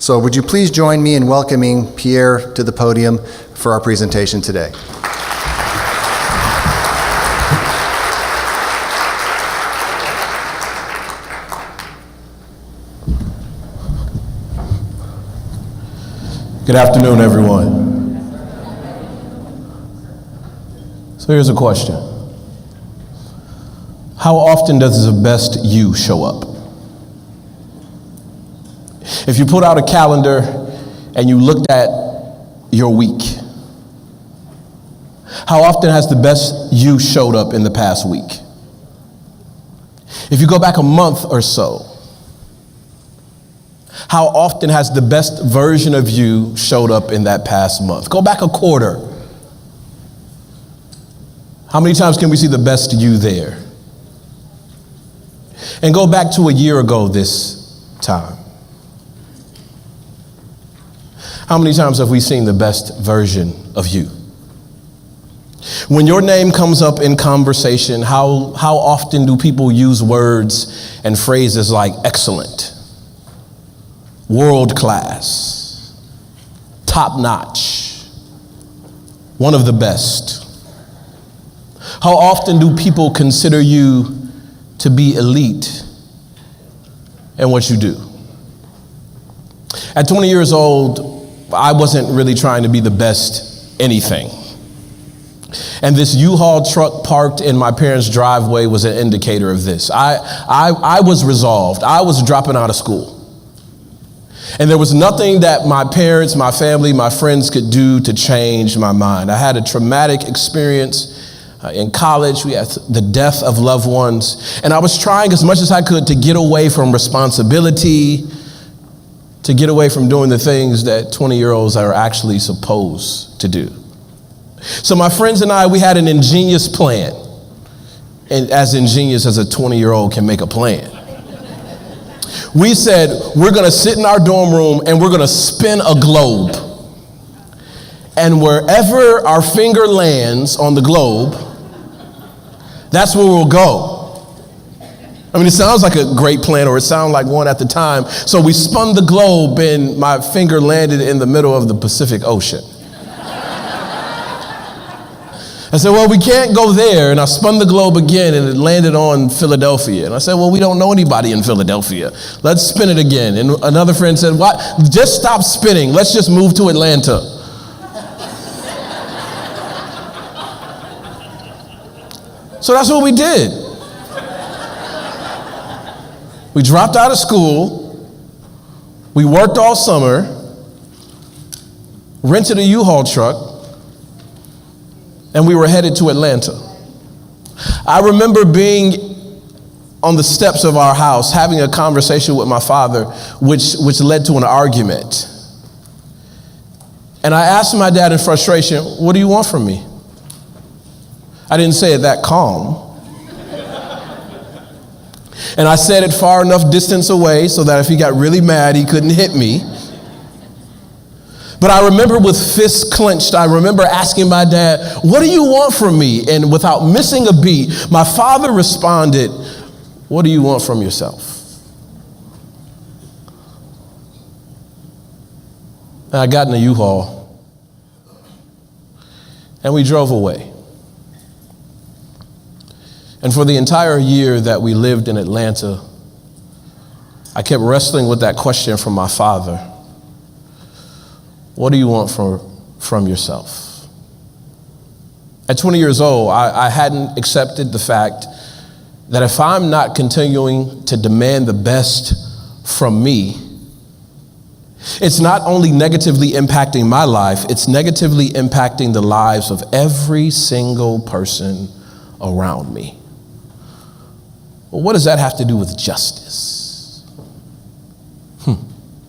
So would you please join me in welcoming Pierre to the podium for our presentation today. Good afternoon, everyone. So here's a question. How often does the best you show up? If you put out a calendar and you looked at your week, how often has the best you showed up in the past week? If you go back a month or so, how often has the best version of you showed up in that past month? Go back a quarter. How many times can we see the best you there? And go back to a year ago this time. How many times have we seen the best version of you? When your name comes up in conversation, how often do people use words and phrases like excellent, world class, top notch, one of the best? How often do people consider you to be elite in what you do? At 20 years old, I wasn't really trying to be the best anything. And this U-Haul truck parked in my parents' driveway was an indicator of this. I was resolved. I was dropping out of school. And there was nothing that my parents, my family, my friends could do to change my mind. I had a traumatic experience in college. We had the death of loved ones. And I was trying as much as I could to get away from responsibility, to get away from doing the things that 20-year-olds are actually supposed to do. So my friends and I, we had an ingenious plan. And as ingenious as a 20-year-old can make a plan. We said, we're going to sit in our dorm room and we're going to spin a globe. And wherever our finger lands on the globe, that's where we'll go. I mean, it sounds like a great plan, or it sounded like one at the time. So we spun the globe and my finger landed in the middle of the Pacific Ocean. I said, well, we can't go there. And I spun the globe again and it landed on Philadelphia. And I said, well, we don't know anybody in Philadelphia. Let's spin it again. And another friend said, what? Just stop spinning. Let's just move to Atlanta. So that's what we did. We dropped out of school. We worked all summer, rented a U-Haul truck, and we were headed to Atlanta. I remember being on the steps of our house, having a conversation with my father, which led to an argument. And I asked my dad in frustration, what do you want from me? I didn't say it that calm. And I said it far enough distance away so that if he got really mad, he couldn't hit me. But I remember with fists clenched, I remember asking my dad, what do you want from me? And without missing a beat, my father responded, what do you want from yourself? And I got in a U-Haul and we drove away. And for the entire year that we lived in Atlanta, I kept wrestling with that question from my father. What do you want from yourself? At 20 years old, I hadn't accepted the fact that if I'm not continuing to demand the best from me, it's not only negatively impacting my life, it's negatively impacting the lives of every single person around me. Well, what does that have to do with justice?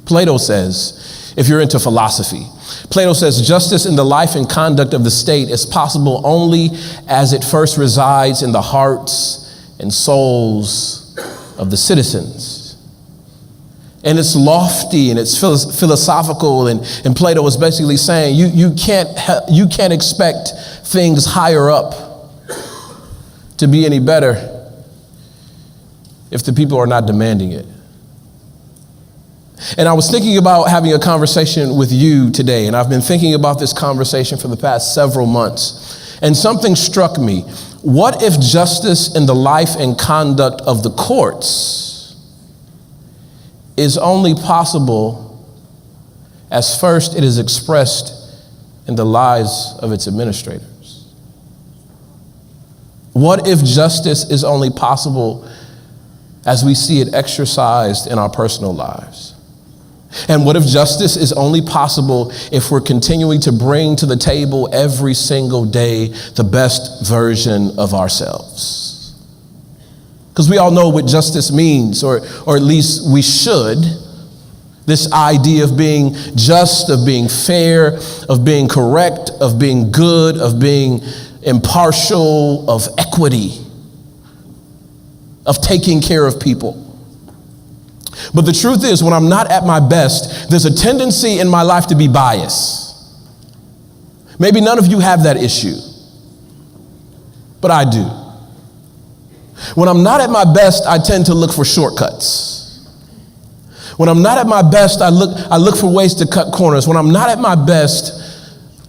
Plato says, if you're into philosophy, Plato says justice in the life and conduct of the state is possible only as it first resides in the hearts and souls of the citizens. And it's lofty and it's philosophical, and Plato was basically saying you can't expect things higher up to be any better if the people are not demanding it. And I was thinking about having a conversation with you today, and I've been thinking about this conversation for the past several months. And something struck me. What if justice in the life and conduct of the courts is only possible as first it is expressed in the lives of its administrators? What if justice is only possible as we see it exercised in our personal lives? And what if justice is only possible if we're continuing to bring to the table every single day the best version of ourselves? Because we all know what justice means, or at least we should. This idea of being just, of being fair, of being correct, of being good, of being impartial, of equity, of taking care of people. But the truth is, when I'm not at my best, there's a tendency in my life to be biased. Maybe none of you have that issue, but I do. When I'm not at my best, I tend to look for shortcuts. When I'm not at my best, I look for ways to cut corners. When I'm not at my best,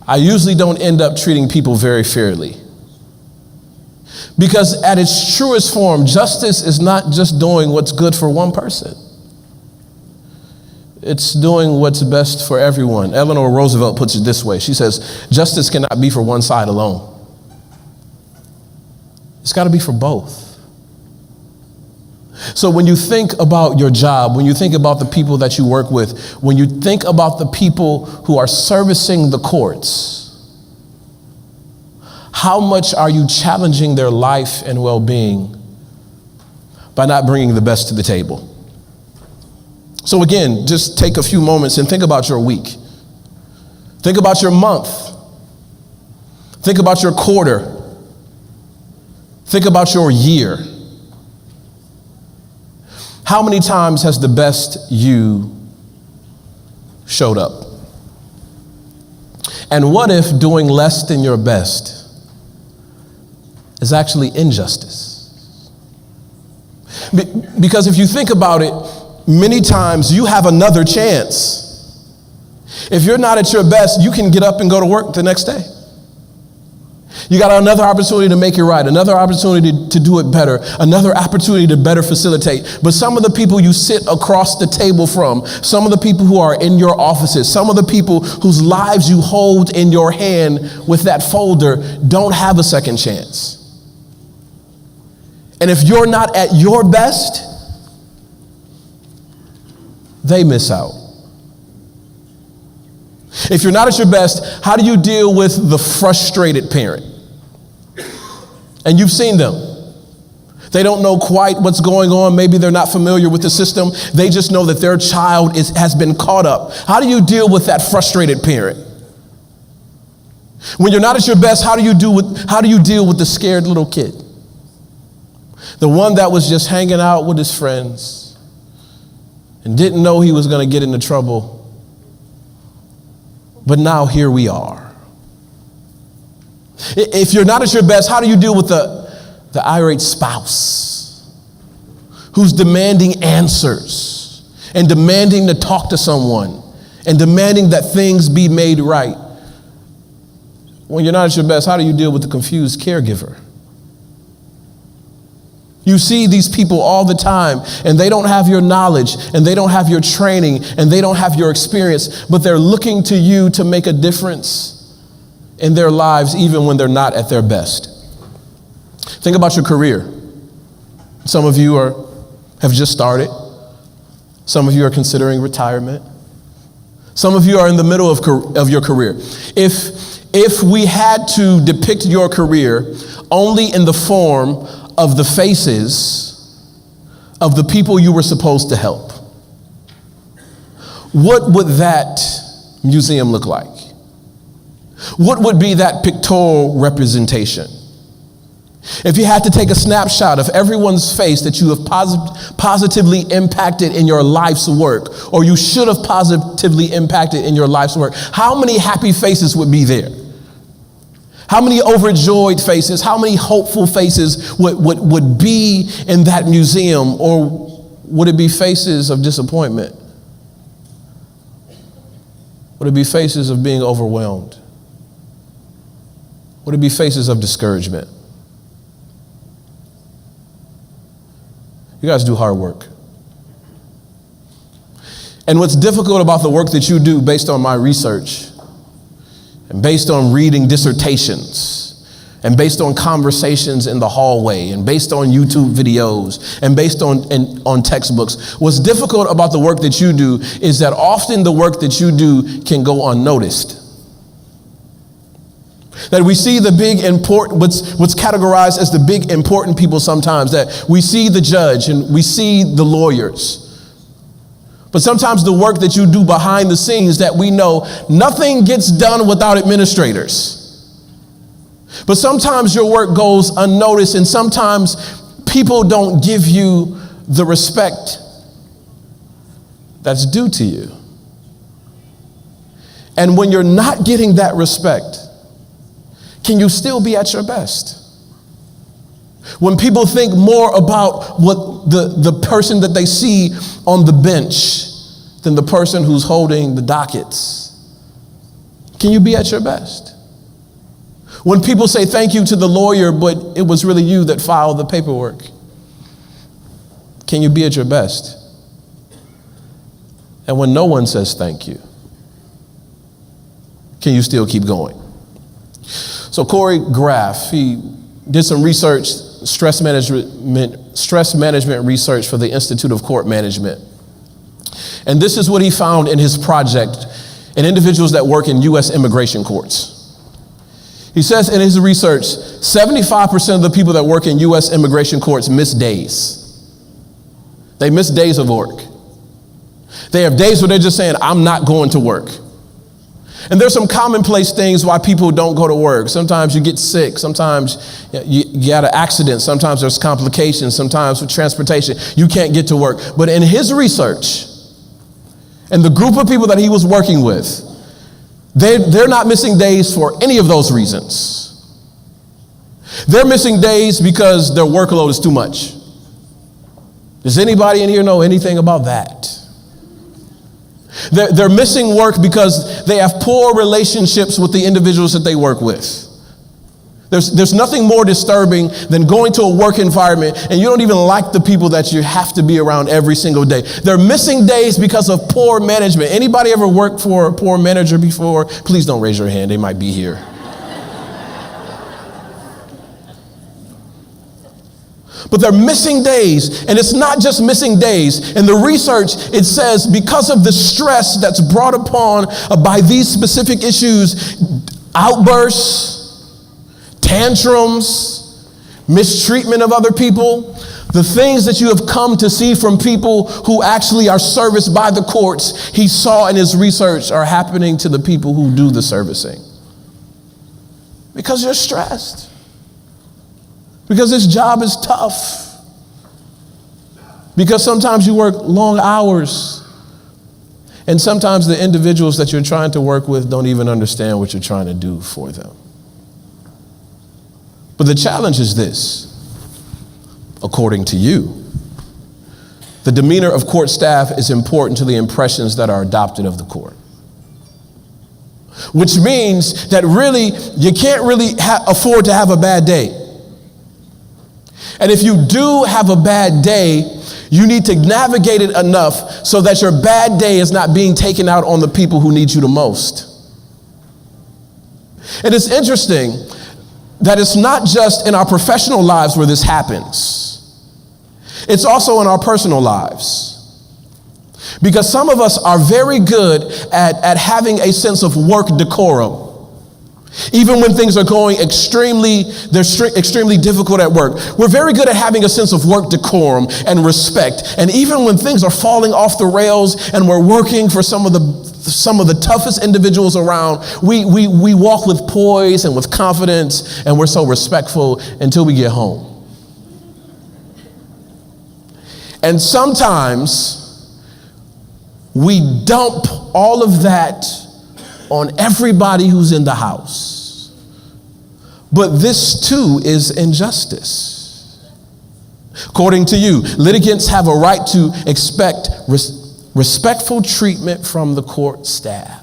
I usually don't end up treating people very fairly. Because at its truest form, justice is not just doing what's good for one person. It's doing what's best for everyone. Eleanor Roosevelt puts it this way. She says, justice cannot be for one side alone. It's got to be for both. So when you think about your job, when you think about the people that you work with, when you think about the people who are servicing the courts, how much are you challenging their life and well-being by not bringing the best to the table? So again, just take a few moments and think about your week. Think about your month. Think about your quarter. Think about your year. How many times has the best you showed up? And what if doing less than your best is actually injustice? Because if you think about it, many times you have another chance. If you're not at your best, you can get up and go to work the next day. You got another opportunity to make it right, another opportunity to do it better, another opportunity to better facilitate. But some of the people you sit across the table from, some of the people who are in your offices, some of the people whose lives you hold in your hand with that folder don't have a second chance. And if you're not at your best, they miss out. If you're not at your best, how do you deal with the frustrated parent? And you've seen them. They don't know quite what's going on. Maybe they're not familiar with the system. They just know that their child has been caught up. How do you deal with that frustrated parent? When you're not at your best, how do you deal with the scared little kid? The one that was just hanging out with his friends and didn't know he was going to get into trouble. But now here we are. If you're not at your best, how do you deal with the irate spouse who's demanding answers and demanding to talk to someone and demanding that things be made right? When you're not at your best, how do you deal with the confused caregiver? You see these people all the time, and they don't have your knowledge, and they don't have your training, and they don't have your experience, but they're looking to you to make a difference in their lives, even when they're not at their best. Think about your career. Some of you have just started. Some of you are considering retirement. Some of you are in the middle of your career. If we had to depict your career only in the form of the faces of the people you were supposed to help, what would that museum look like? What would be that pictorial representation? If you had to take a snapshot of everyone's face that you have positively impacted in your life's work, or you should have positively impacted in your life's work, how many happy faces would be there? How many overjoyed faces, how many hopeful faces would be in that museum? Or would it be faces of disappointment Would it be faces of being overwhelmed? Would it be faces of discouragement? You guys do hard work. And what's difficult about the work that you do, based on my research and based on reading dissertations and based on conversations in the hallway and based on YouTube videos and based on textbooks, what's difficult about the work that you do is that often the work that you do can go unnoticed. That we see the big important, what's categorized as the big important people sometimes, that we see the judge and we see the lawyers. But sometimes the work that you do behind the scenes, that we know nothing gets done without administrators. But sometimes your work goes unnoticed, and sometimes people don't give you the respect that's due to you. And when you're not getting that respect, can you still be at your best? When people think more about what the person that they see on the bench than the person who's holding the dockets, can you be at your best? When people say thank you to the lawyer, but it was really you that filed the paperwork, can you be at your best? And when no one says thank you, can you still keep going? So Corey Graff, he did some research, stress management research for the Institute of Court Management. And this is what he found in his project in individuals that work in U.S. immigration courts. He says in his research, 75% of the people that work in U.S. immigration courts miss days. They miss days of work. They have days where they're just saying, I'm not going to work. And there's some commonplace things why people don't go to work. Sometimes you get sick. Sometimes you got an accident. Sometimes there's complications. Sometimes with transportation, you can't get to work. But in his research, and the group of people that he was working with, they're not missing days for any of those reasons. They're missing days because their workload is too much. Does anybody in here know anything about that? They're missing work because they have poor relationships with the individuals that they work with. There's nothing more disturbing than going to a work environment and you don't even like the people that you have to be around every single day. They're missing days because of poor management. Anybody ever worked for a poor manager before? Please don't raise your hand. They might be here. But they're missing days, and it's not just missing days. In the research, it says because of the stress that's brought upon by these specific issues, outbursts, tantrums, mistreatment of other people, the things that you have come to see from people who actually are serviced by the courts, he saw in his research are happening to the people who do the servicing. Because you're stressed. Because this job is tough. Because sometimes you work long hours. And sometimes the individuals that you're trying to work with don't even understand what you're trying to do for them. But the challenge is this, according to you. The demeanor of court staff is important to the impressions that are adopted of the court. Which means that really, you can't really afford to have a bad day. And if you do have a bad day, you need to navigate it enough so that your bad day is not being taken out on the people who need you the most. And it's interesting that it's not just in our professional lives where this happens. It's also in our personal lives. Because some of us are very good at having a sense of work decorum. Even when things are going extremely difficult at work. We're very good at having a sense of work decorum and respect. And even when things are falling off the rails and we're working for some of the toughest individuals around, we walk with poise and with confidence, and we're so respectful until we get home. And sometimes we dump all of that on everybody who's in the house. But this too is injustice. According to you, litigants have a right to expect respectful treatment from the court staff.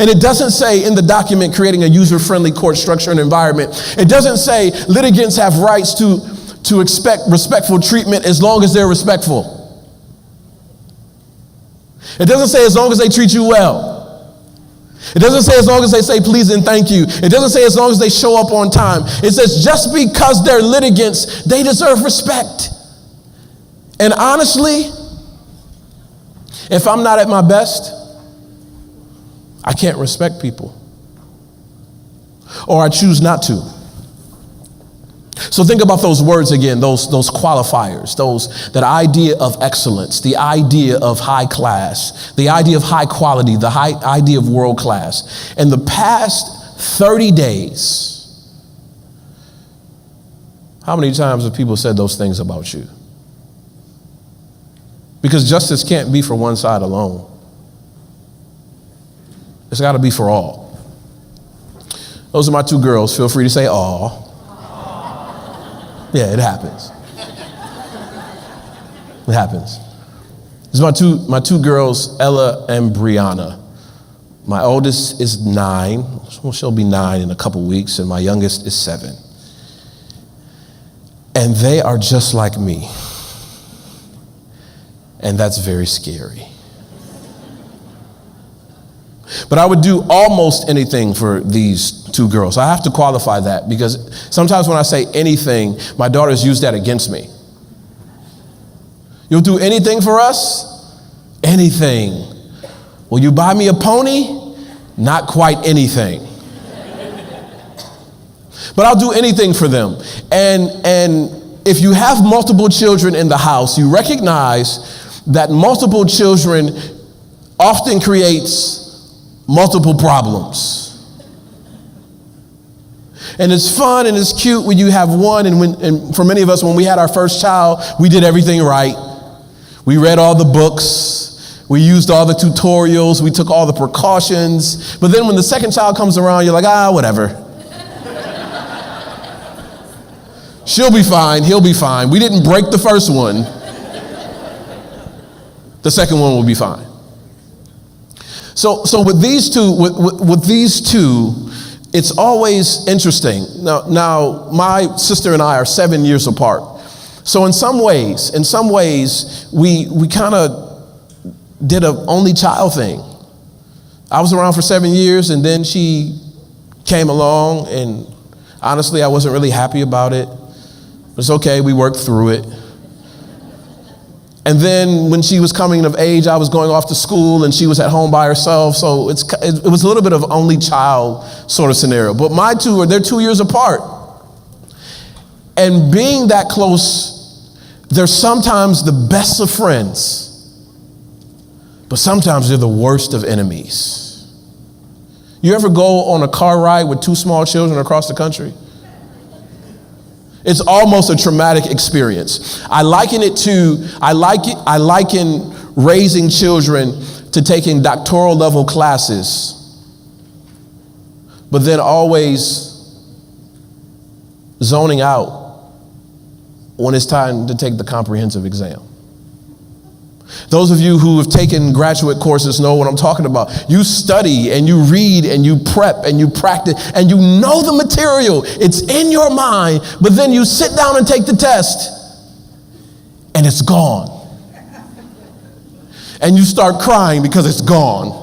And it doesn't say in the document creating a user-friendly court structure and environment, it doesn't say litigants have rights to expect respectful treatment as long as they're respectful. It doesn't say as long as they treat you well. It doesn't say as long as they say please and thank you. It doesn't say as long as they show up on time. It says just because they're litigants, they deserve respect. And honestly, if I'm not at my best, I can't respect people. Or I choose not to. So think about those words again, those qualifiers, that idea of excellence, the idea of high class, the idea of high quality, the idea of world class. In the past 30 days, how many times have people said those things about you? Because justice can't be for one side alone. It's got to be for all. Those are my two girls. Feel free to say aw. Yeah, it happens. It happens. These are my two girls, Ella and Brianna. My oldest is 9. Well, she'll be 9 in a couple weeks, and my youngest is 7. And they are just like me. And that's very scary. But I would do almost anything for these two girls. I have to qualify that because sometimes when I say anything, my daughters use that against me. You'll do anything for us? Anything. Will you buy me a pony? Not quite anything. But I'll do anything for them. And if you have multiple children in the house, you recognize that multiple children often creates multiple problems. And it's fun and it's cute when you have one, and for many of us, when we had our first child, we did everything right. We read all the books, we used all the tutorials, we took all the precautions. But then when the second child comes around, you're like, whatever. She'll be fine, he'll be fine. We didn't break the first one. The second one will be fine. So with these two, it's always interesting. Now, my sister and I are 7 years apart. So in some ways, we kind of did an only child thing. I was around for 7 years, and then she came along, and honestly, I wasn't really happy about it. It's okay, we worked through it. And then when she was coming of age, I was going off to school and she was at home by herself. So it was a little bit of only child sort of scenario. But my two, they're 2 years apart. And being that close, they're sometimes the best of friends, but sometimes they're the worst of enemies. You ever go on a car ride with 2 small children across the country? It's almost a traumatic experience. I liken raising children to taking doctoral level classes, but then always zoning out when it's time to take the comprehensive exam. Those of you who have taken graduate courses know what I'm talking about. You study and you read and you prep and you practice and you know the material. It's in your mind, but then you sit down and take the test and it's gone. And you start crying because it's gone.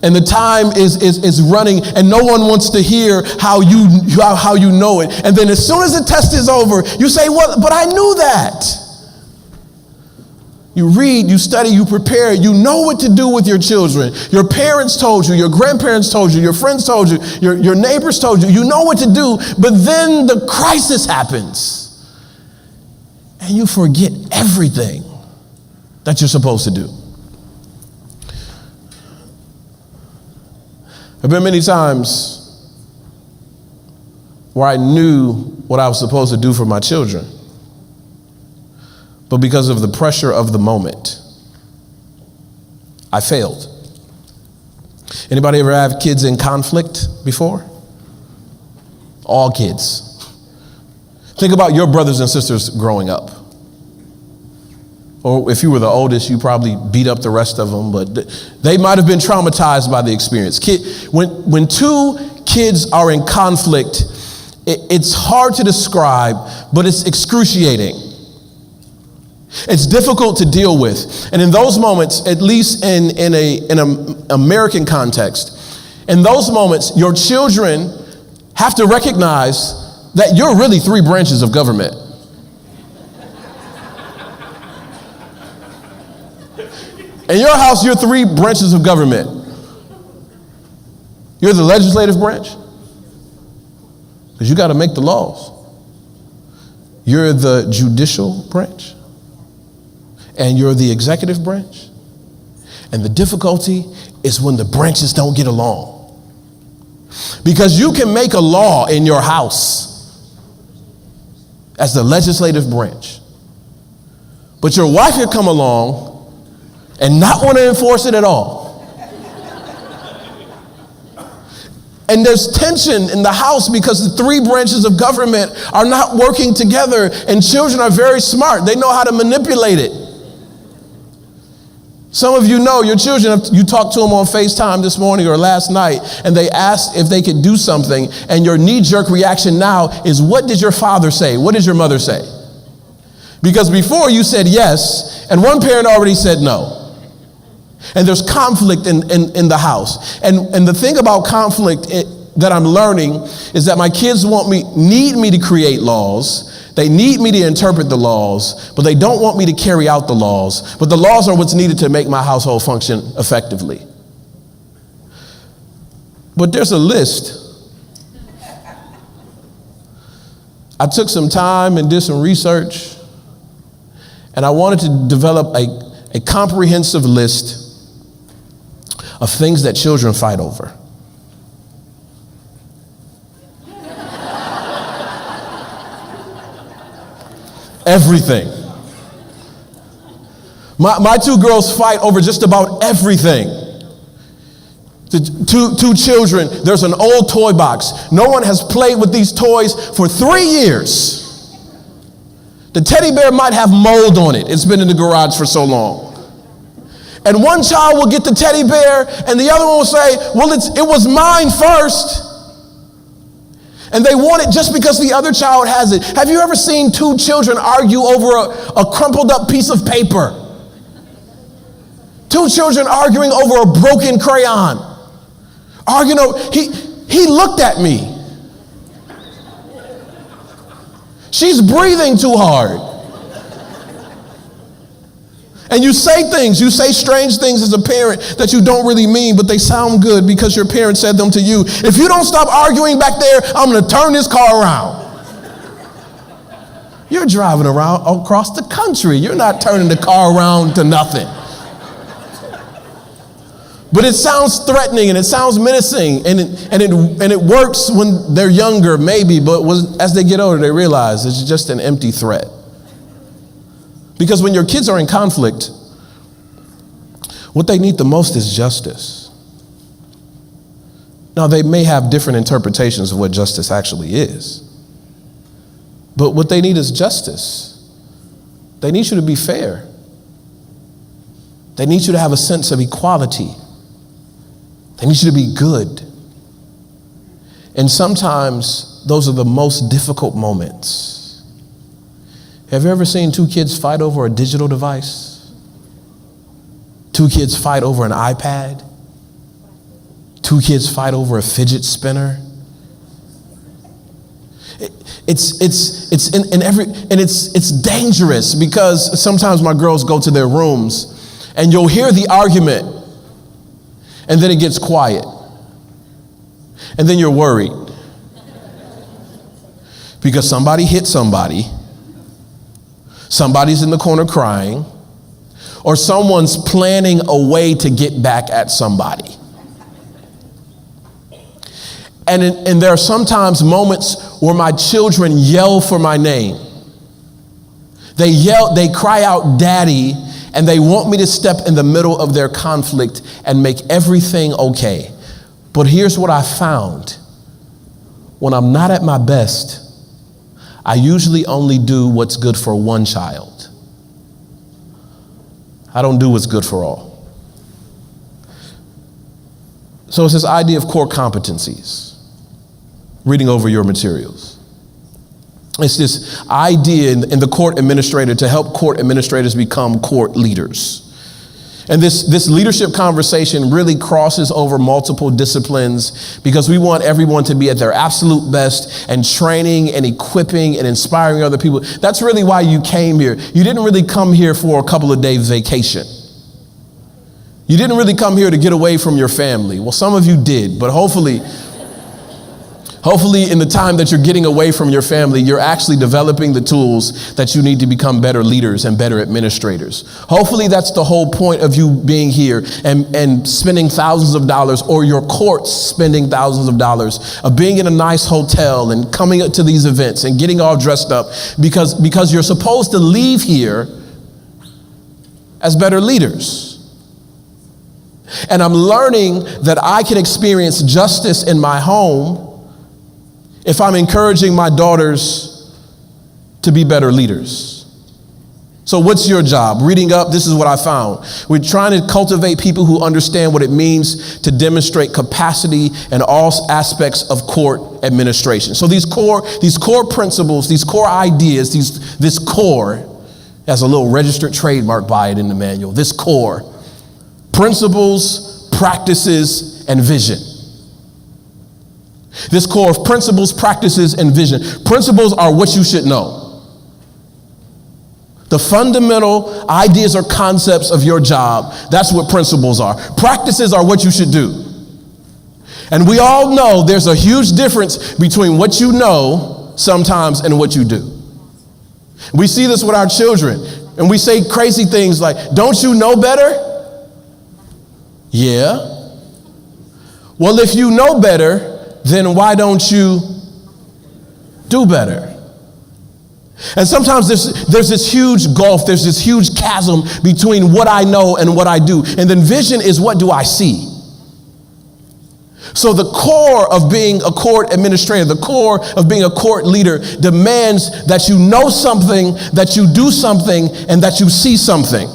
And the time is running and no one wants to hear how you know it. And then as soon as the test is over, you say, well, but I knew that. You read, you study, you prepare, you know what to do with your children. Your parents told you, your grandparents told you, your friends told you, your neighbors told you, you know what to do, but then the crisis happens and you forget everything that you're supposed to do. There have been many times where I knew what I was supposed to do for my children, but because of the pressure of the moment, I failed. Anybody ever have kids in conflict before? All kids. Think about your brothers and sisters growing up. or if you were the oldest, you probably beat up the rest of them, but they might have been traumatized by the experience. When two kids are in conflict, it's hard to describe, but it's excruciating. It's difficult to deal with. And in those moments, at least in an American context, in those moments, your children have to recognize that you're really three branches of government. In your house, you're three branches of government. You're the legislative branch, because you got to make the laws. You're the judicial branch, and you're the executive branch. And the difficulty is when the branches don't get along. Because you can make a law in your house as the legislative branch, but your wife could come along and not want to enforce it at all. And there's tension in the house because the three branches of government are not working together, and children are very smart. They know how to manipulate it. Some of you know your children, you talked to them on FaceTime this morning or last night, and they asked if they could do something, and your knee-jerk reaction now is, what did your father say? What did your mother say? Because before you said yes, and one parent already said no. And there's conflict in the house. And the thing about conflict that I'm learning is that my kids need me to create laws. They need me to interpret the laws, but they don't want me to carry out the laws. But the laws are what's needed to make my household function effectively. But there's a list. I took some time and did some research, and I wanted to develop a comprehensive list of things that children fight over. Everything. My two girls fight over just about everything. Two children, there's an old toy box. No one has played with these toys for 3 years. The teddy bear might have mold on it. It's been in the garage for so long. And one child will get the teddy bear, and the other one will say, well, it was mine first. And they want it just because the other child has it. Have you ever seen two children argue over a crumpled up piece of paper? Two children arguing over a broken crayon. Arguing over, he looked at me. She's breathing too hard. And you say strange things as a parent that you don't really mean, but they sound good because your parent said them to you. If you don't stop arguing back there, I'm going to turn this car around. You're driving around across the country. You're not turning the car around to nothing. But it sounds threatening and it sounds menacing, and it works when they're younger, maybe, but as they get older, they realize it's just an empty threat. Because when your kids are in conflict, what they need the most is justice. Now, they may have different interpretations of what justice actually is, but what they need is justice. They need you to be fair. They need you to have a sense of equality. They need you to be good. And sometimes those are the most difficult moments. Have you ever seen two kids fight over a digital device? Two kids fight over an iPad? Two kids fight over a fidget spinner? It's dangerous because sometimes my girls go to their rooms and you'll hear the argument and then it gets quiet. And then you're worried because somebody hit somebody. Somebody's in the corner crying, or someone's planning a way to get back at somebody. And there are sometimes moments where my children yell for my name. They cry out, "Daddy," and they want me to step in the middle of their conflict and make everything okay. But here's what I found. When I'm not at my best, I usually only do what's good for one child. I don't do what's good for all. So it's this idea of core competencies. Reading over your materials. It's this idea in the court administrator to help court administrators become court leaders. And this leadership conversation really crosses over multiple disciplines because we want everyone to be at their absolute best and training and equipping and inspiring other people. That's really why you came here. You didn't really come here for a couple of days vacation. You didn't really come here to get away from your family. Well, some of you did, but hopefully in the time that you're getting away from your family, you're actually developing the tools that you need to become better leaders and better administrators. Hopefully that's the whole point of you being here and spending thousands of dollars, or your courts spending thousands of dollars, of being in a nice hotel and coming to these events and getting all dressed up because you're supposed to leave here as better leaders. And I'm learning that I can experience justice in my home if I'm encouraging my daughters to be better leaders. So what's your job? Reading up, this is what I found. We're trying to cultivate people who understand what it means to demonstrate capacity in all aspects of court administration. So these core principles, these core ideas, this core, has a little registered trademark by it in the manual, this core, principles, practices, and vision. This core of principles, practices, and vision. Principles are what you should know. The fundamental ideas or concepts of your job, that's what principles are. Practices are what you should do. And we all know there's a huge difference between what you know sometimes and what you do. We see this with our children, and we say crazy things like, "Don't you know better?" Yeah. Well, if you know better, then why don't you do better? And sometimes there's this huge gulf, there's this huge chasm between what I know and what I do. And then vision is, what do I see? So the core of being a court administrator, the core of being a court leader demands that you know something, that you do something, and that you see something.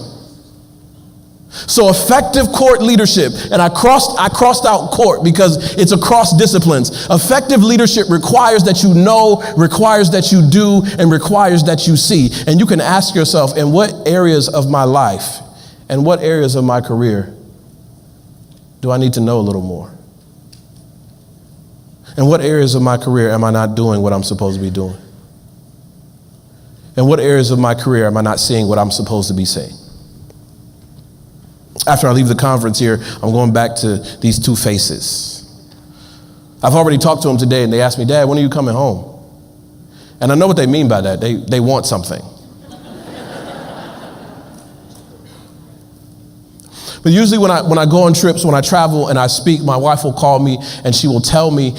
So effective court leadership, and I crossed out court because it's across disciplines. Effective leadership requires that you know, requires that you do, and requires that you see. And you can ask yourself, in what areas of my life and what areas of my career do I need to know a little more? In what areas of my career am I not doing what I'm supposed to be doing? In what areas of my career am I not seeing what I'm supposed to be seeing? After I leave the conference here, I'm going back to these two faces. I've already talked to them today, and they asked me, "Dad, when are you coming home?" And I know what they mean by that. They want something. But usually when I go on trips, when I travel and I speak, my wife will call me and she will tell me,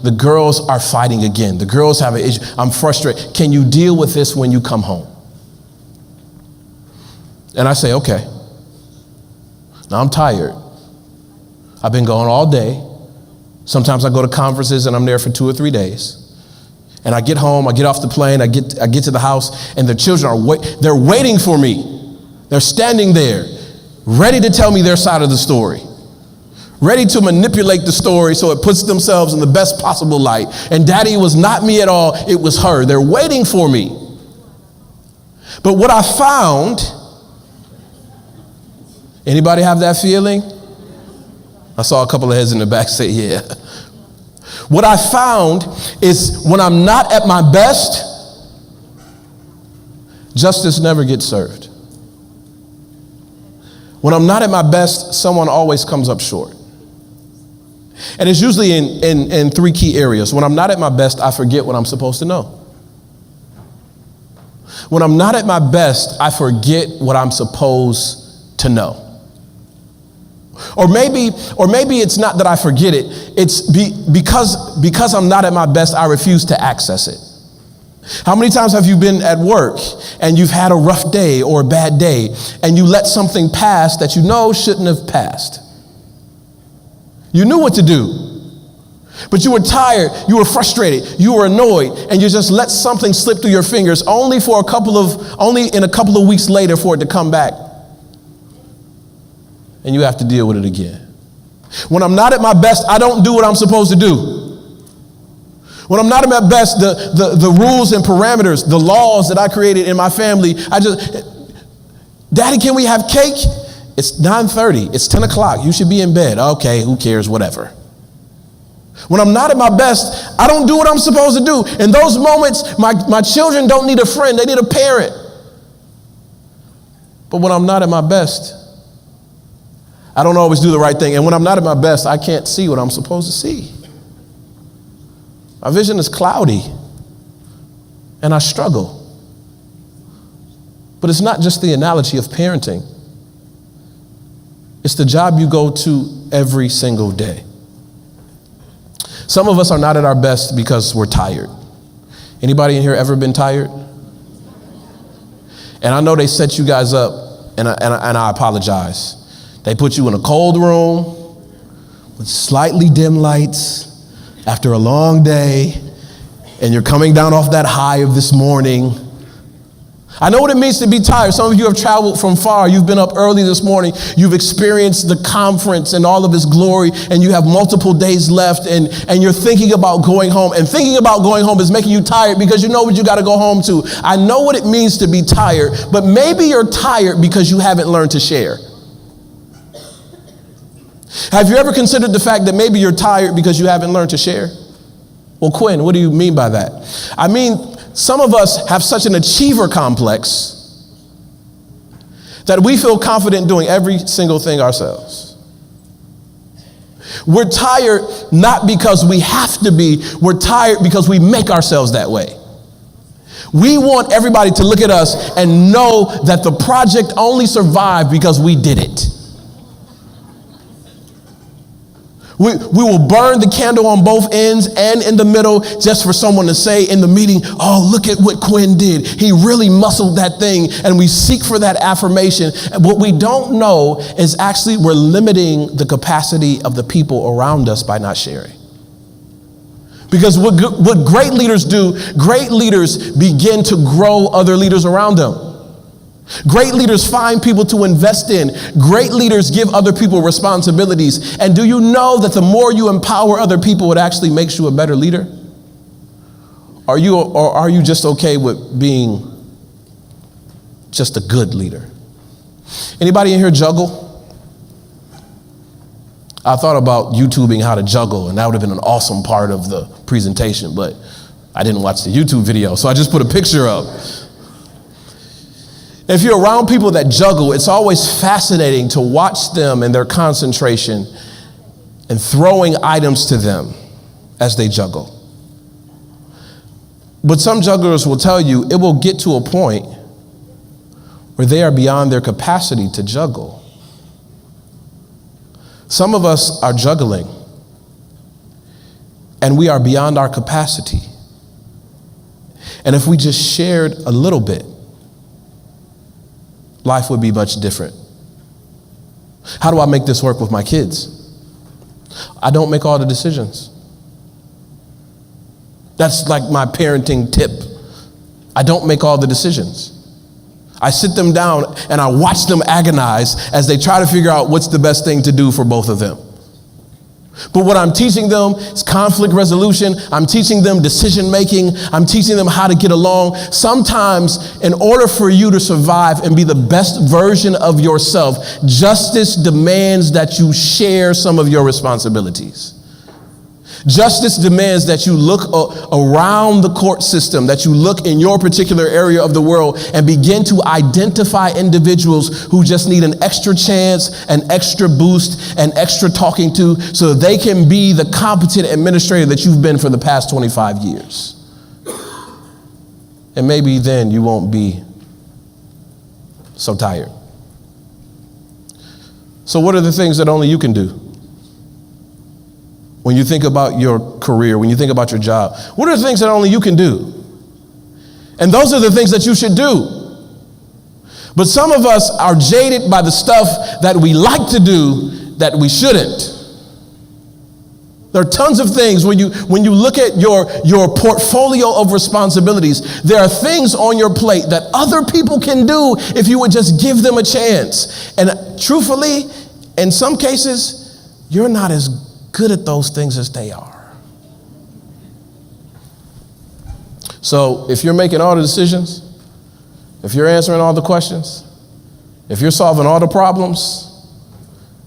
"The girls are fighting again. The girls have an issue. I'm frustrated. Can you deal with this when you come home?" And I say, "Okay." Now I'm tired. I've been gone all day. Sometimes I go to conferences and I'm there for 2 or 3 days. And I get home, I get off the plane, I get to the house, and the children they're waiting for me. They're standing there, ready to tell me their side of the story, ready to manipulate the story so it puts themselves in the best possible light. And Daddy was not me at all, it was her. They're waiting for me. But what I found, anybody have that feeling? I saw a couple of heads in the back say, yeah. What I found is when I'm not at my best, justice never gets served. When I'm not at my best, someone always comes up short. And it's usually in 3 key areas. When I'm not at my best, I forget what I'm supposed to know. When I'm not at my best, I forget what I'm supposed to know. Or maybe it's not that I forget it. It's because I'm not at my best, I refuse to access it. How many times have you been at work and you've had a rough day or a bad day and you let something pass that you know shouldn't have passed? You knew what to do, but you were tired, you were frustrated, you were annoyed, and you just let something slip through your fingers only in a couple of weeks later for it to come back and you have to deal with it again. When I'm not at my best, I don't do what I'm supposed to do. When I'm not at my best, the rules and parameters, the laws that I created in my family, Daddy, can we have cake? It's 9:30. It's 10 o'clock. You should be in bed. Okay, who cares? Whatever. When I'm not at my best, I don't do what I'm supposed to do. In those moments, my children don't need a friend. They need a parent. But when I'm not at my best, I don't always do the right thing. And when I'm not at my best, I can't see what I'm supposed to see. My vision is cloudy, and I struggle. But it's not just the analogy of parenting. It's the job you go to every single day. Some of us are not at our best because we're tired. Anybody in here ever been tired? And I know they set you guys up, and I apologize. They put you in a cold room with slightly dim lights after a long day, and you're coming down off that high of this morning. I know what it means to be tired. Some of you have traveled from far. You've been up early this morning. You've experienced the conference and all of its glory, and you have multiple days left, and you're thinking about going home. And thinking about going home is making you tired because you know what you got to go home to. I know what it means to be tired, but maybe you're tired because you haven't learned to share. Have you ever considered the fact that maybe you're tired because you haven't learned to share? Well, Quinn, what do you mean by that? I mean, some of us have such an achiever complex that we feel confident doing every single thing ourselves. We're tired not because we have to be, we're tired because we make ourselves that way. We want everybody to look at us and know that the project only survived because we did it. We will burn the candle on both ends and in the middle just for someone to say in the meeting, oh, look at what Quinn did. He really muscled that thing, and we seek for that affirmation. And what we don't know is actually we're limiting the capacity of the people around us by not sharing. Because what great leaders do, great leaders begin to grow other leaders around them. Great leaders find people to invest in. Great leaders give other people responsibilities. And do you know that the more you empower other people, it actually makes you a better leader? Are you just okay with being just a good leader? Anybody in here juggle? I thought about YouTubing how to juggle, and that would have been an awesome part of the presentation, but I didn't watch the YouTube video, so I just put a picture up. If you're around people that juggle, it's always fascinating to watch them and their concentration and throwing items to them as they juggle. But some jugglers will tell you it will get to a point where they are beyond their capacity to juggle. Some of us are juggling, and we are beyond our capacity. And if we just shared a little bit, life would be much different. How do I make this work with my kids? I don't make all the decisions. That's like my parenting tip. I don't make all the decisions. I sit them down and I watch them agonize as they try to figure out what's the best thing to do for both of them. But what I'm teaching them is conflict resolution. I'm teaching them decision making. I'm teaching them how to get along. Sometimes, in order for you to survive and be the best version of yourself, justice demands that you share some of your responsibilities. Justice demands that you look around the court system, that you look in your particular area of the world and begin to identify individuals who just need an extra chance, an extra boost, an extra talking to, so that they can be the competent administrator that you've been for the past 25 years. And maybe then you won't be so tired. So what are the things that only you can do? When you think about your career, when you think about your job, what are the things that only you can do? And those are the things that you should do. But some of us are jaded by the stuff that we like to do that we shouldn't. There are tons of things when you look at your portfolio of responsibilities, there are things on your plate that other people can do if you would just give them a chance. And truthfully, in some cases, you're not as good at those things as they are. So if you're making all the decisions, if you're answering all the questions, if you're solving all the problems,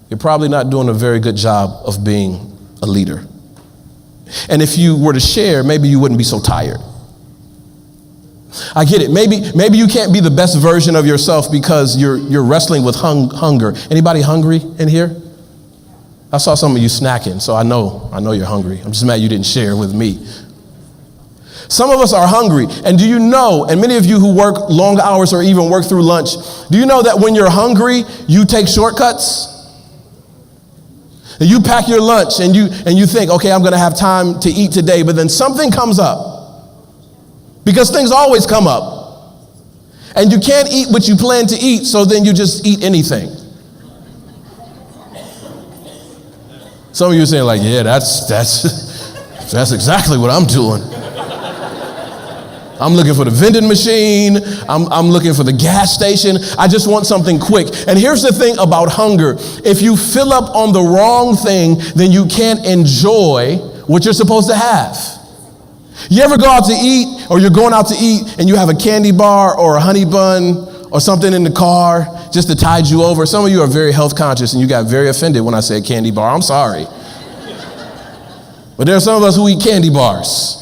you're probably not doing a very good job of being a leader. And if you were to share, maybe you wouldn't be so tired. I get it. Maybe you can't be the best version of yourself because you're wrestling with hunger. Anybody hungry in here? I saw some of you snacking, so I know you're hungry. I'm just mad you didn't share with me. Some of us are hungry, and do you know, and many of you who work long hours or even work through lunch, do you know that when you're hungry, you take shortcuts? And you pack your lunch and you think, okay, I'm going to have time to eat today, but then something comes up. Because things always come up. And you can't eat what you plan to eat, so then you just eat anything. Some of you are saying like, yeah, that's exactly what I'm doing. I'm looking for the vending machine. I'm looking for the gas station. I just want something quick. And here's the thing about hunger. If you fill up on the wrong thing, then you can't enjoy what you're supposed to have. You ever go out to eat, or you're going out to eat and you have a candy bar or a honey bun or something in the car just to tide you over? Some of you are very health conscious and you got very offended when I said candy bar. I'm sorry. But there are some of us who eat candy bars.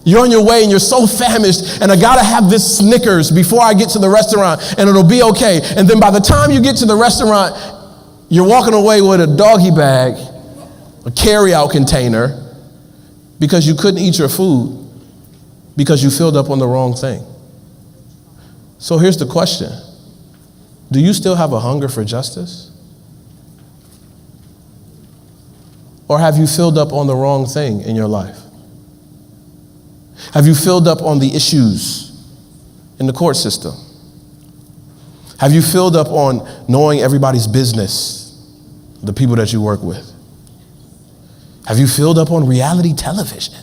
You're on your way and you're so famished, and I gotta have this Snickers before I get to the restaurant and it'll be okay. And then by the time you get to the restaurant, you're walking away with a doggy bag, a carry-out container, because you couldn't eat your food because you filled up on the wrong thing. So here's the question. Do you still have a hunger for justice? Or have you filled up on the wrong thing in your life? Have you filled up on the issues in the court system? Have you filled up on knowing everybody's business, the people that you work with? Have you filled up on reality television?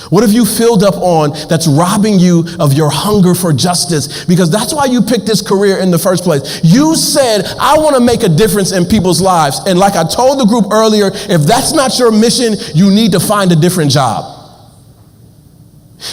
What have you filled up on that's robbing you of your hunger for justice? Because that's why you picked this career in the first place. You said, I want to make a difference in people's lives. And like I told the group earlier, if that's not your mission, you need to find a different job.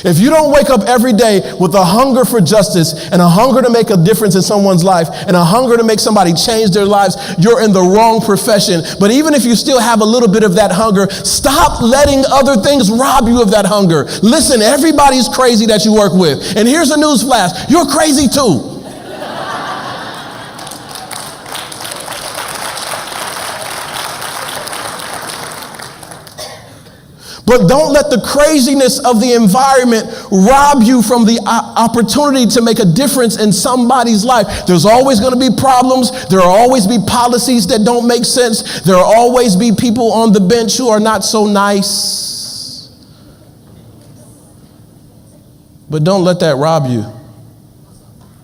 If you don't wake up every day with a hunger for justice and a hunger to make a difference in someone's life and a hunger to make somebody change their lives, you're in the wrong profession. But even if you still have a little bit of that hunger, stop letting other things rob you of that hunger. Listen, everybody's crazy that you work with. And here's a news flash. You're crazy too. But don't let the craziness of the environment rob you from the opportunity to make a difference in somebody's life. There's always going to be problems. There will always be policies that don't make sense. There will always be people on the bench who are not so nice. But don't let that rob you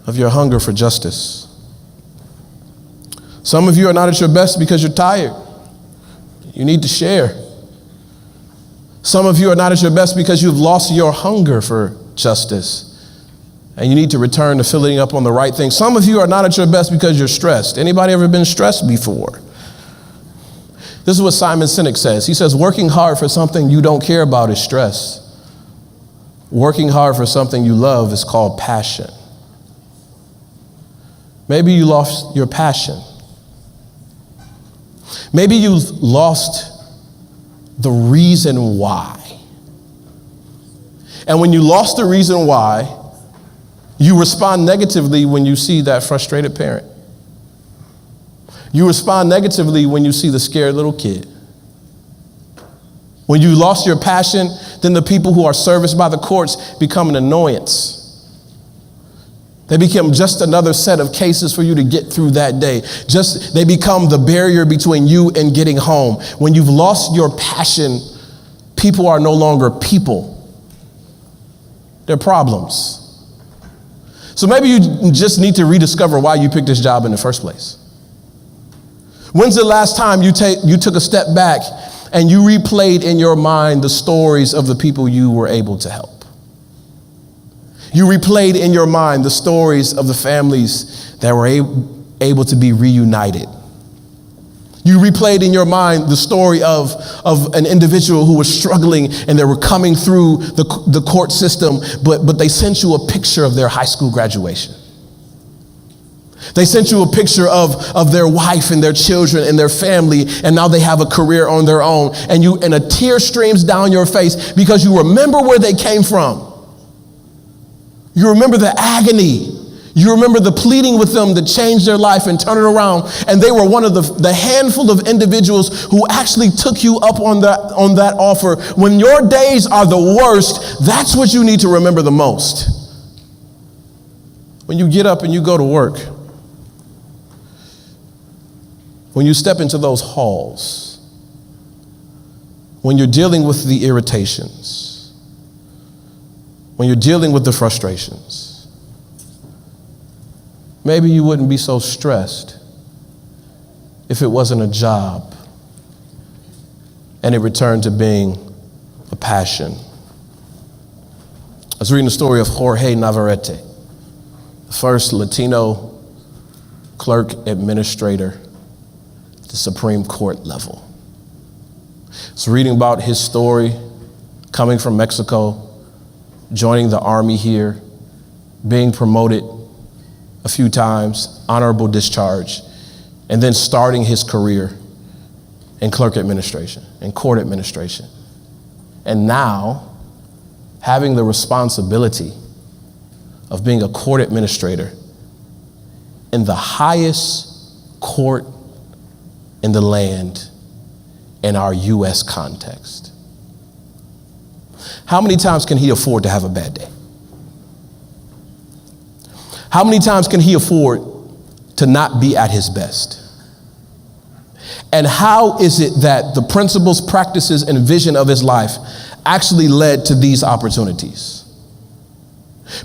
of your hunger for justice. Some of you are not at your best because you're tired. You need to share. Some of you are not at your best because you've lost your hunger for justice and you need to return to filling up on the right thing. Some of you are not at your best because you're stressed. Anybody ever been stressed before? This is what Simon Sinek says. He says, working hard for something you don't care about is stress. Working hard for something you love is called passion. Maybe you lost your passion. Maybe you've lost the reason why. And when you lost the reason why, you respond negatively when you see that frustrated parent. You respond negatively when you see the scared little kid. When you lost your passion, then the people who are serviced by the courts become an annoyance. They become just another set of cases for you to get through that day. They become the barrier between you and getting home. When you've lost your passion, people are no longer people. They're problems. So maybe you just need to rediscover why you picked this job in the first place. When's the last time you took a step back and you replayed in your mind the stories of the people you were able to help? You replayed in your mind the stories of the families that were able to be reunited. You replayed in your mind the story of an individual who was struggling and they were coming through the court system, but they sent you a picture of their high school graduation. They sent you a picture of their wife and their children and their family, and now they have a career on their own. And a tear streams down your face because you remember where they came from. You remember the agony. You remember the pleading with them to change their life and turn it around. And they were one of the handful of individuals who actually took you up on that offer. When your days are the worst, that's what you need to remember the most. When you get up and you go to work, when you step into those halls, when you're dealing with the irritations, when you're dealing with the frustrations, maybe you wouldn't be so stressed if it wasn't a job and it returned to being a passion. I was reading the story of Jorge Navarrete, the first Latino clerk administrator at the Supreme Court level. I was reading about his story, coming from Mexico, joining the army here, being promoted a few times, honorable discharge, and then starting his career in clerk administration, in court administration. And now, having the responsibility of being a court administrator in the highest court in the land in our U.S. context. How many times can he afford to have a bad day? How many times can he afford to not be at his best? And how is it that the principles, practices, and vision of his life actually led to these opportunities?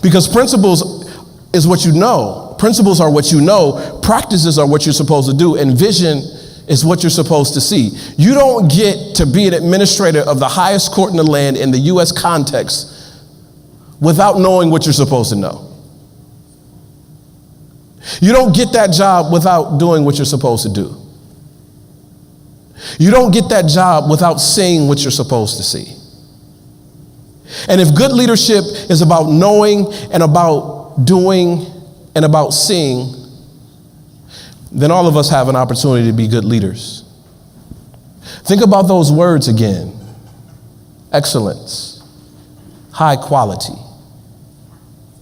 Because principles is what you know. Principles are what you know. Practices are what you're supposed to do. And vision is what you're supposed to see. You don't get to be an administrator of the highest court in the land in the U.S. context without knowing what you're supposed to know. You don't get that job without doing what you're supposed to do. You don't get that job without seeing what you're supposed to see. And if good leadership is about knowing and about doing and about seeing, then all of us have an opportunity to be good leaders. Think about those words again. Excellence, high quality,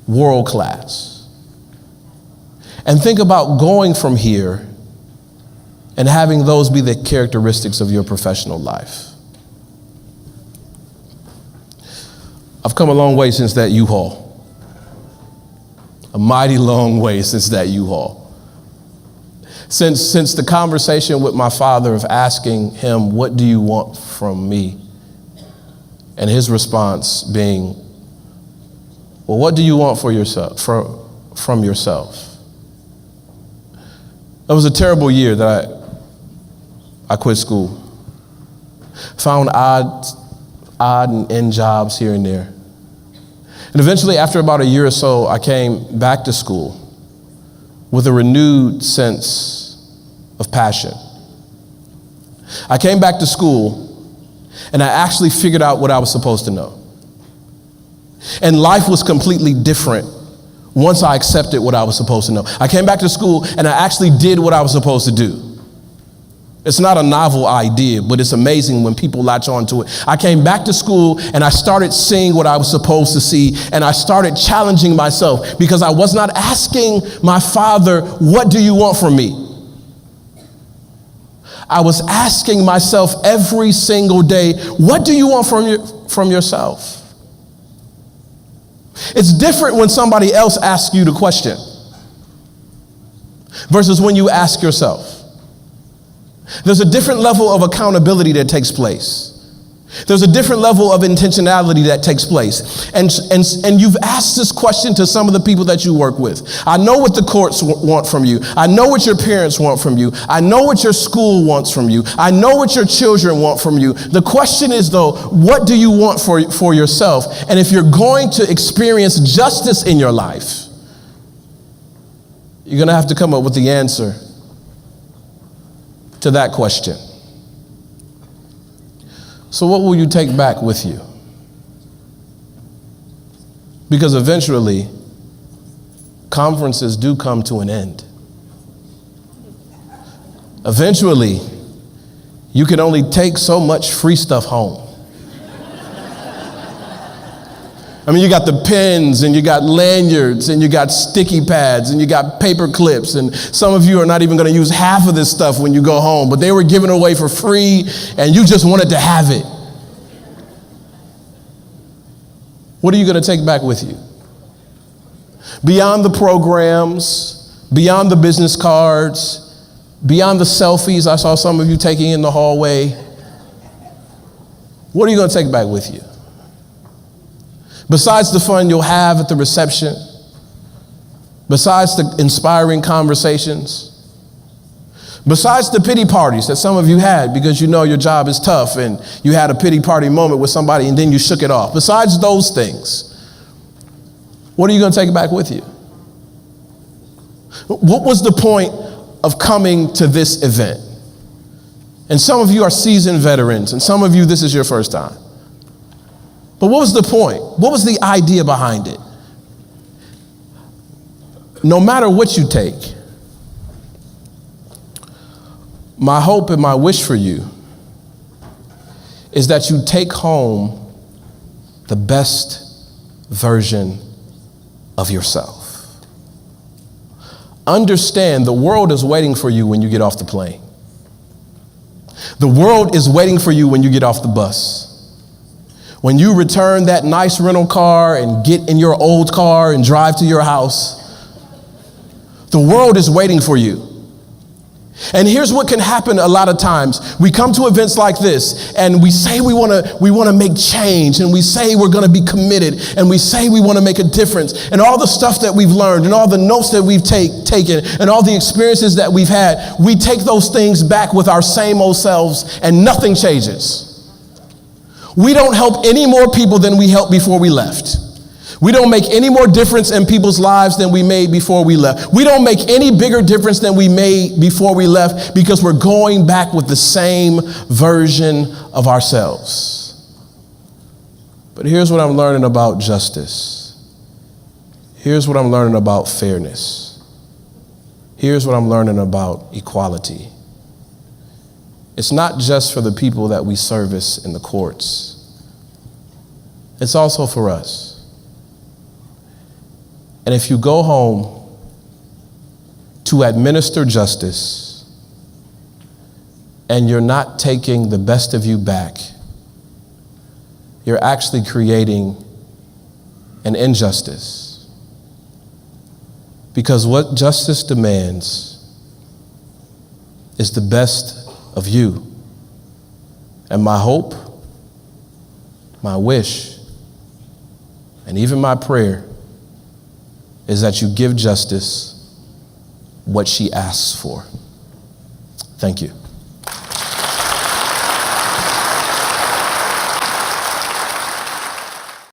world class. And think about going from here and having those be the characteristics of your professional life. I've come a long way since that U-Haul. A mighty long way since that U-Haul. Since the conversation with my father of asking him, what do you want from me? And his response being, well, what do you want for yourself, from yourself? It was a terrible year that I quit school. Found odd and end jobs here and there. And eventually, after about a year or so, I came back to school with a renewed sense of passion. I came back to school and I actually figured out what I was supposed to know. And life was completely different once I accepted what I was supposed to know. I came back to school and I actually did what I was supposed to do. It's not a novel idea, but it's amazing when people latch on to it. I came back to school and I started seeing what I was supposed to see, and I started challenging myself because I was not asking my father, what do you want from me? I was asking myself every single day, what do you want from yourself? It's different when somebody else asks you the question versus when you ask yourself. There's a different level of accountability that takes place. There's a different level of intentionality that takes place. And you've asked this question to some of the people that you work with. I know what the courts want from you. I know what your parents want from you. I know what your school wants from you. I know what your children want from you. The question is, though, what do you want for yourself? And if you're going to experience justice in your life, You're going to have to come up with the answer to that question. So what will you take back with you? Because eventually, conferences do come to an end. Eventually, you can only take so much free stuff home. I mean, you got the pens, and you got lanyards, and you got sticky pads, and you got paper clips, and some of you are not even going to use half of this stuff when you go home, but they were given away for free, and you just wanted to have it. What are you going to take back with you? Beyond the programs, beyond the business cards, beyond the selfies I saw some of you taking in the hallway, what are you going to take back with you? Besides the fun you'll have at the reception, besides the inspiring conversations, besides the pity parties that some of you had because you know your job is tough and you had a pity party moment with somebody and then you shook it off. Besides those things, what are you going to take back with you? What was the point of coming to this event? And some of you are seasoned veterans, and some of you, this is your first time. But what was the point? What was the idea behind it? No matter what you take, my hope and my wish for you is that you take home the best version of yourself. Understand the world is waiting for you when you get off the plane. The world is waiting for you when you get off the bus. When you return that nice rental car and get in your old car and drive to your house, the world is waiting for you. And here's what can happen a lot of times. We come to events like this and we say we want to make change, and we say we're going to be committed, and we say we want to make a difference, and all the stuff that we've learned and all the notes that we've taken and all the experiences that we've had, we take those things back with our same old selves and nothing changes. We don't help any more people than we helped before we left. We don't make any more difference in people's lives than we made before we left. We don't make any bigger difference than we made before we left because we're going back with the same version of ourselves. But here's what I'm learning about justice. Here's what I'm learning about fairness. Here's what I'm learning about equality. It's not just for the people that we service in the courts. It's also for us. And if you go home to administer justice and you're not taking the best of you back, you're actually creating an injustice. Because what justice demands is the best of you. And my hope, my wish, and even my prayer is that you give justice what she asks for. Thank you.